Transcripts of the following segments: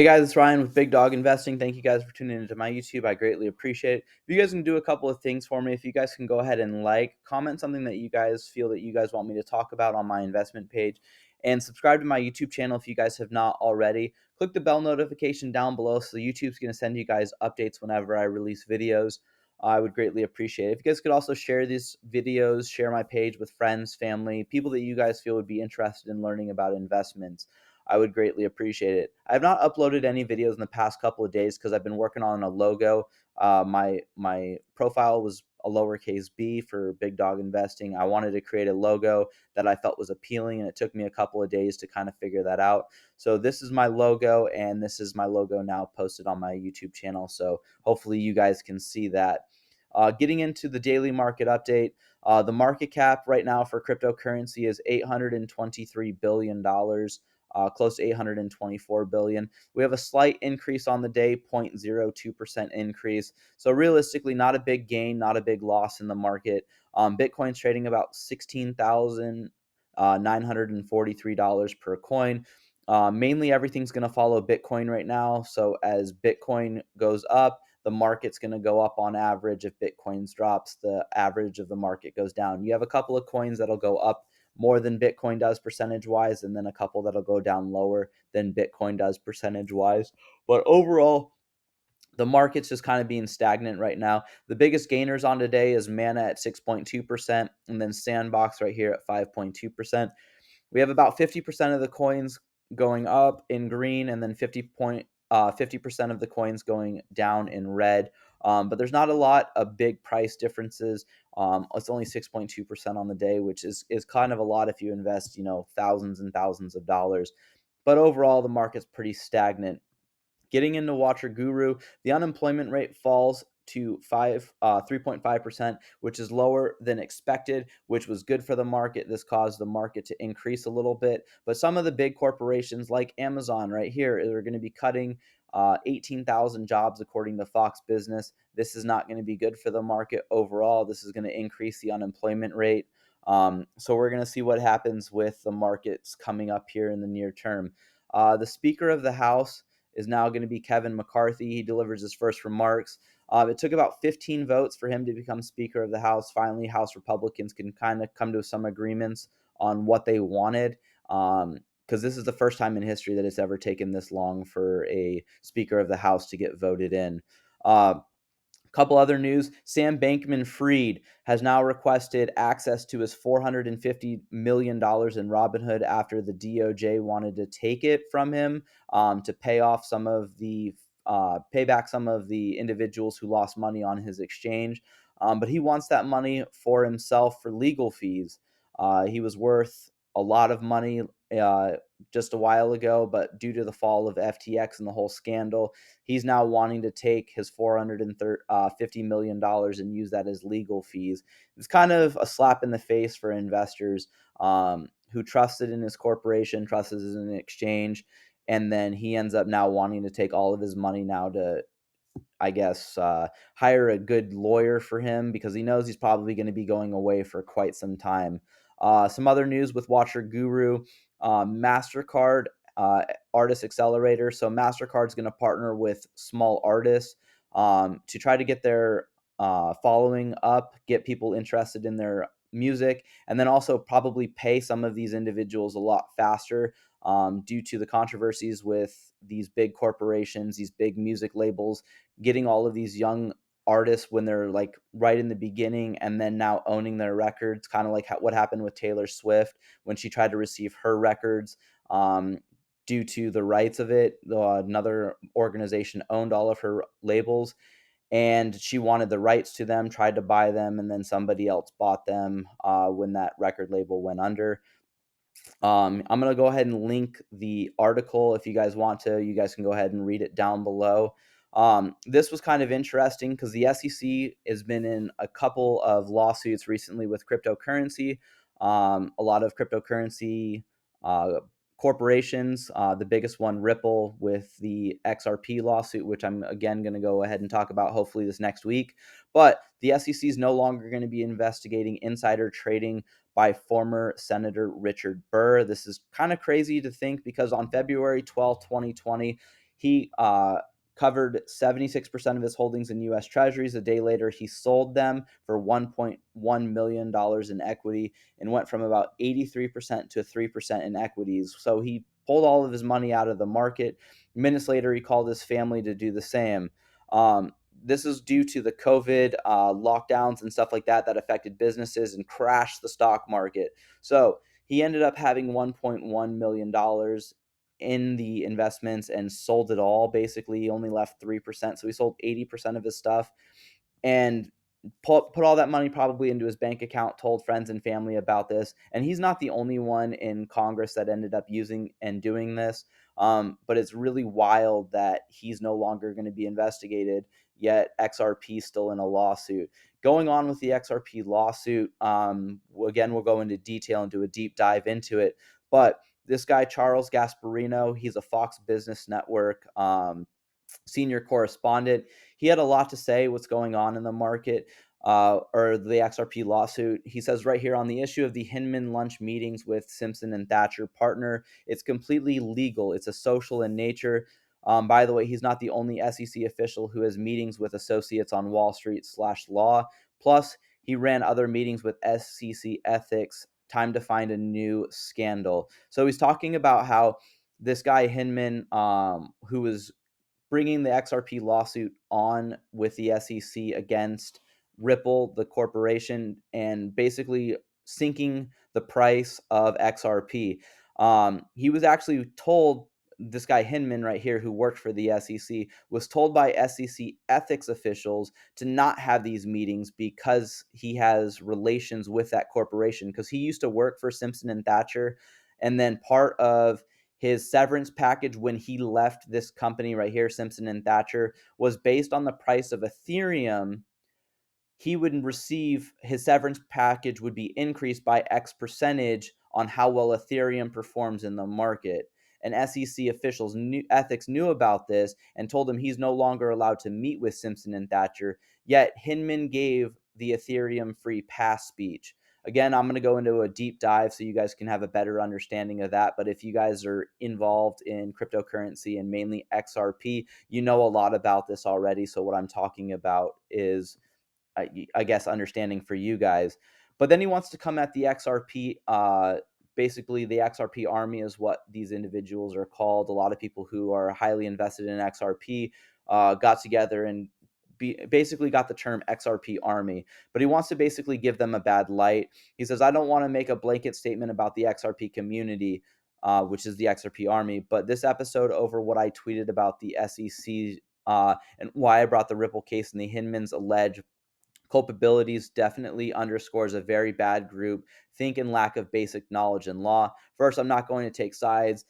Hey guys, it's Ryan with Big Dog Investing. Thank you guys for tuning into my YouTube. I greatly appreciate it. If you guys can do a couple of things for me, if you guys can go ahead and comment something that you guys feel that you guys want me to talk about on my investment page, and subscribe to my YouTube channel if you guys have not already. Click the bell notification down below so YouTube's going to send you guys updates whenever I release videos. I would greatly appreciate it. If you guys could also share these videos, share my page with friends, family, people that you guys feel would be interested in learning about investments. I would greatly appreciate it. I have not uploaded any videos in the past couple of days because I've been working on a logo. My profile was a lowercase b for Big Dog Investing. I wanted to create a logo that I felt was appealing, and it took me a couple of days to kind of figure that out. So this is my logo, and this is my logo now posted on my YouTube channel. So hopefully you guys can see that. Getting into the daily market update, the market cap right now for cryptocurrency is $823 billion. Close to 824 billion. We have a slight increase on the day, 0.02% increase. So realistically, not a big gain, not a big loss in the market. Bitcoin's trading about $16,943 per coin. Mainly everything's going to follow Bitcoin right now. So as Bitcoin goes up, the market's going to go up on average. If Bitcoin drops, the average of the market goes down. You have a couple of coins that'll go up more than Bitcoin does percentage wise, and then a couple that'll go down lower than Bitcoin does percentage wise. But overall, the market's just kind of being stagnant right now. The biggest gainers on today is Mana at 6.2%, and then Sandbox right here at 5.2%. We have about 50% of the coins going up in green, and then 50% of the coins going down in red. But there's not a lot of big price differences. It's only 6.2% on the day, which is kind of a lot if you invest, thousands and thousands of dollars. But overall, the market's pretty stagnant. Getting into Watcher Guru, the unemployment rate falls to 3.5%, which is lower than expected, which was good for the market. This caused the market to increase a little bit. But some of the big corporations like Amazon right here are going to be cutting 18,000 jobs according to Fox Business. This is not going to be good for the market overall. This is going to increase the unemployment rate. So we're going to see what happens with the markets coming up here in the near term. The Speaker of the House is now going to be Kevin McCarthy. He delivers his first remarks. It took about 15 votes for him to become Speaker of the House. Finally, House Republicans can kind of come to some agreements on what they wanted, because this is the first time in history that it's ever taken this long for a Speaker of the House to get voted in. Couple other news. Sam Bankman Fried has now requested access to his $450 million in Robinhood after the DOJ wanted to take it from him to pay off pay back some of the individuals who lost money on his exchange. But he wants that money for himself for legal fees. He was worth a lot of money just a while ago, but due to the fall of FTX and the whole scandal, he's now wanting to take his $450 million and use that as legal fees. It's kind of a slap in the face for investors who trusted in his corporation, trusted in an exchange, and then he ends up now wanting to take all of his money now to, I guess, hire a good lawyer for him because he knows he's probably going to be going away for quite some time. Some other news with Watcher Guru, MasterCard Artist Accelerator. So MasterCard's going to partner with small artists to try to get their following up, get people interested in their music, and then also probably pay some of these individuals a lot faster due to the controversies with these big corporations, these big music labels, getting all of these young artists when they're like right in the beginning and then now owning their records, kind of like what happened with Taylor Swift when she tried to receive her records. Due to the rights of it, another organization owned all of her labels, and she wanted the rights to them, tried to buy them, and then somebody else bought them when that record label went under. I'm going to go ahead and link the article. If you guys want to, you guys can go ahead and read it down below. This was kind of interesting because the SEC has been in a couple of lawsuits recently with cryptocurrency. A lot of cryptocurrency corporations, the biggest one, Ripple, with the XRP lawsuit, which I'm again going to go ahead and talk about hopefully this next week. But the SEC is no longer going to be investigating insider trading by former Senator Richard Burr. This is kind of crazy to think because on February 12th, 2020, He covered 76% of his holdings in US Treasuries. A day later, he sold them for $1.1 million in equity and went from about 83% to 3% in equities. So he pulled all of his money out of the market. Minutes later, he called his family to do the same. This is due to the COVID lockdowns and stuff like that that affected businesses and crashed the stock market. So he ended up having $1.1 million in the investments and sold it all. Basically, he only left 3%. So he sold 80% of his stuff and put all that money probably into his bank account, told friends and family about this. And he's not the only one in Congress that ended up using and doing this. But it's really wild that he's no longer going to be investigated, yet XRP is still in a lawsuit. Going on with the XRP lawsuit, again, we'll go into detail and do a deep dive into it. But this guy, Charles Gasparino, he's a Fox Business Network senior correspondent. He had a lot to say what's going on in the market or the XRP lawsuit. He says right here on the issue of the Hinman lunch meetings with Simpson and Thatcher partner, it's completely legal. It's a social in nature. By the way, he's not the only SEC official who has meetings with associates on Wall Street /law. Plus, he ran other meetings with SEC ethics. Time to find a new scandal. So he's talking about how this guy Hinman, who was bringing the XRP lawsuit on with the SEC against Ripple, the corporation, and basically sinking the price of XRP. He was actually told, this guy Hinman right here, who worked for the SEC, was told by SEC ethics officials to not have these meetings because he has relations with that corporation, because he used to work for Simpson and Thatcher. And then part of his severance package when he left this company right here, Simpson and Thatcher, was based on the price of Ethereum. He would receive, his severance package would be increased by X percentage on how well Ethereum performs in the market. And SEC officials ethics knew about this and told him he's no longer allowed to meet with Simpson and Thatcher. Yet Hinman gave the Ethereum free pass speech. Again, I'm going to go into a deep dive so you guys can have a better understanding of that. But if you guys are involved in cryptocurrency and mainly XRP, you know a lot about this already. So what I'm talking about is, I guess, understanding for you guys. But then he wants to come at the XRP. Basically, the XRP army is what these individuals are called. A lot of people who are highly invested in XRP got together and basically got the term XRP army. But he wants to basically give them a bad light. He says, I don't want to make a blanket statement about the XRP community, which is the XRP army. But this episode over what I tweeted about the SEC and why I brought the Ripple case and the Hinman's alleged culpabilities definitely underscores a very bad group think and lack of basic knowledge in law. First, I'm not going to take sides,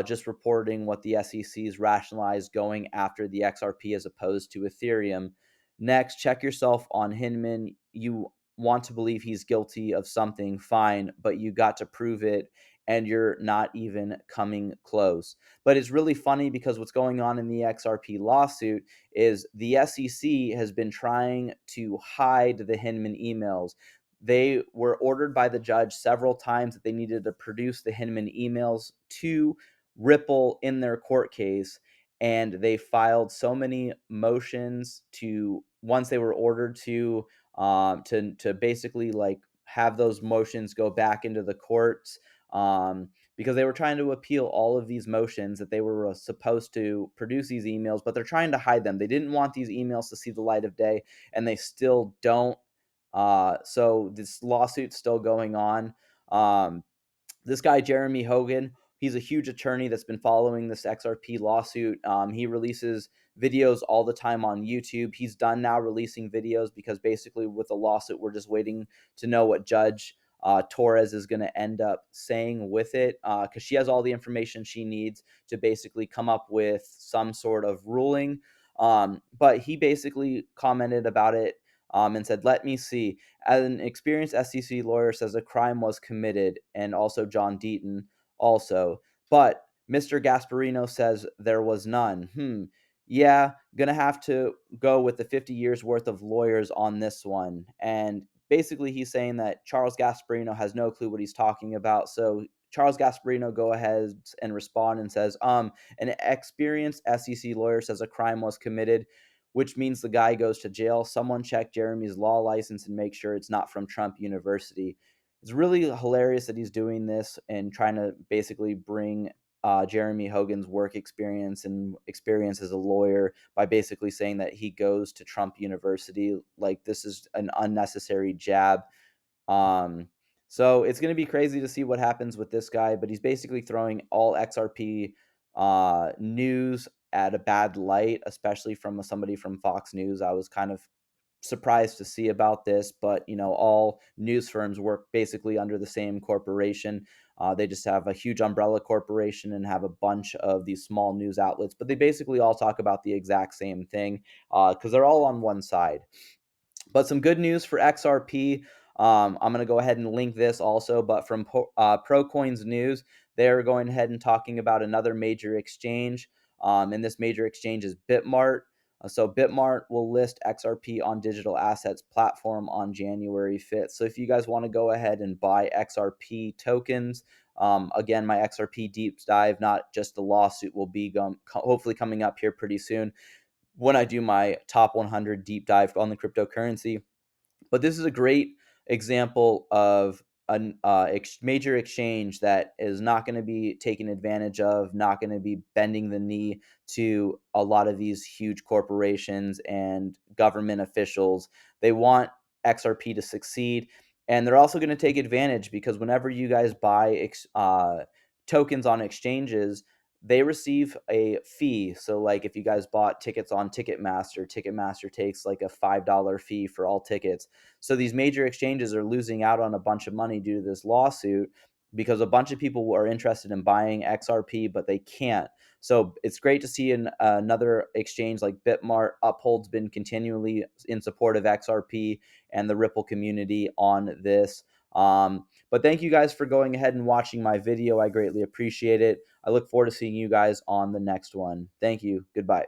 just reporting what the SEC's rationalized going after the XRP as opposed to Ethereum. Next, check yourself on Hinman. You want to believe he's guilty of something, fine, but you got to prove it, and you're not even coming close. But it's really funny because what's going on in the XRP lawsuit is the SEC has been trying to hide the Hinman emails. They were ordered by the judge several times that they needed to produce the Hinman emails to Ripple in their court case. And they filed so many motions to, once they were ordered to basically like have those motions go back into the courts, because they were trying to appeal all of these motions that they were supposed to produce these emails, but they're trying to hide them. They didn't want these emails to see the light of day, and they still don't. So this lawsuit's still going on. This guy, Jeremy Hogan, he's a huge attorney that's been following this XRP lawsuit. He releases videos all the time on YouTube. He's done now releasing videos because basically with the lawsuit, we're just waiting to know what Judge Torres is going to end up saying with it, because she has all the information she needs to basically come up with some sort of ruling. But he basically commented about it and said, let me see. As an experienced SEC lawyer says a crime was committed, and also John Deaton also. But Mr. Gasparino says there was none. Yeah, gonna have to go with the 50 years worth of lawyers on this one. And basically he's saying that Charles Gasparino has no clue what he's talking about. So Charles Gasparino go ahead and respond and says, an experienced SEC lawyer says a crime was committed, which means the guy goes to jail. Someone check Jeremy's law license and make sure it's not from Trump University. It's really hilarious that he's doing this and trying to basically bring Jeremy Hogan's work experience and experience as a lawyer by basically saying that he goes to Trump University. Like, this is an unnecessary jab. Um, so it's going to be crazy to see what happens with this guy, but he's basically throwing all XRP news at a bad light, especially from somebody from Fox News. I was kind of surprised to see about this, but all news firms work basically under the same corporation. They just have a huge umbrella corporation and have a bunch of these small news outlets, but they basically all talk about the exact same thing because they're all on one side. But some good news for XRP. I'm going to go ahead and link this also, but from ProCoins News, they're going ahead and talking about another major exchange. And this major exchange is Bitmart. So Bitmart will list XRP on digital assets platform on January 5th. So if you guys want to go ahead and buy XRP tokens, again, my XRP deep dive, not just the lawsuit, will be hopefully coming up here pretty soon when I do my top 100 deep dive on the cryptocurrency. But this is a great example of a major exchange that is not going to be taken advantage of, not going to be bending the knee to a lot of these huge corporations and government officials. They want XRP to succeed. And they're also going to take advantage because whenever you guys buy tokens on exchanges, they receive a fee. So like if you guys bought tickets on Ticketmaster takes like a $5 fee for all tickets. So these major exchanges are losing out on a bunch of money due to this lawsuit because a bunch of people are interested in buying XRP, but they can't. So it's great to see another exchange like Bitmart upholds been continually in support of XRP and the Ripple community on this. But thank you guys for going ahead and watching my video. I greatly appreciate it. I look forward to seeing you guys on the next one. Thank you. Goodbye.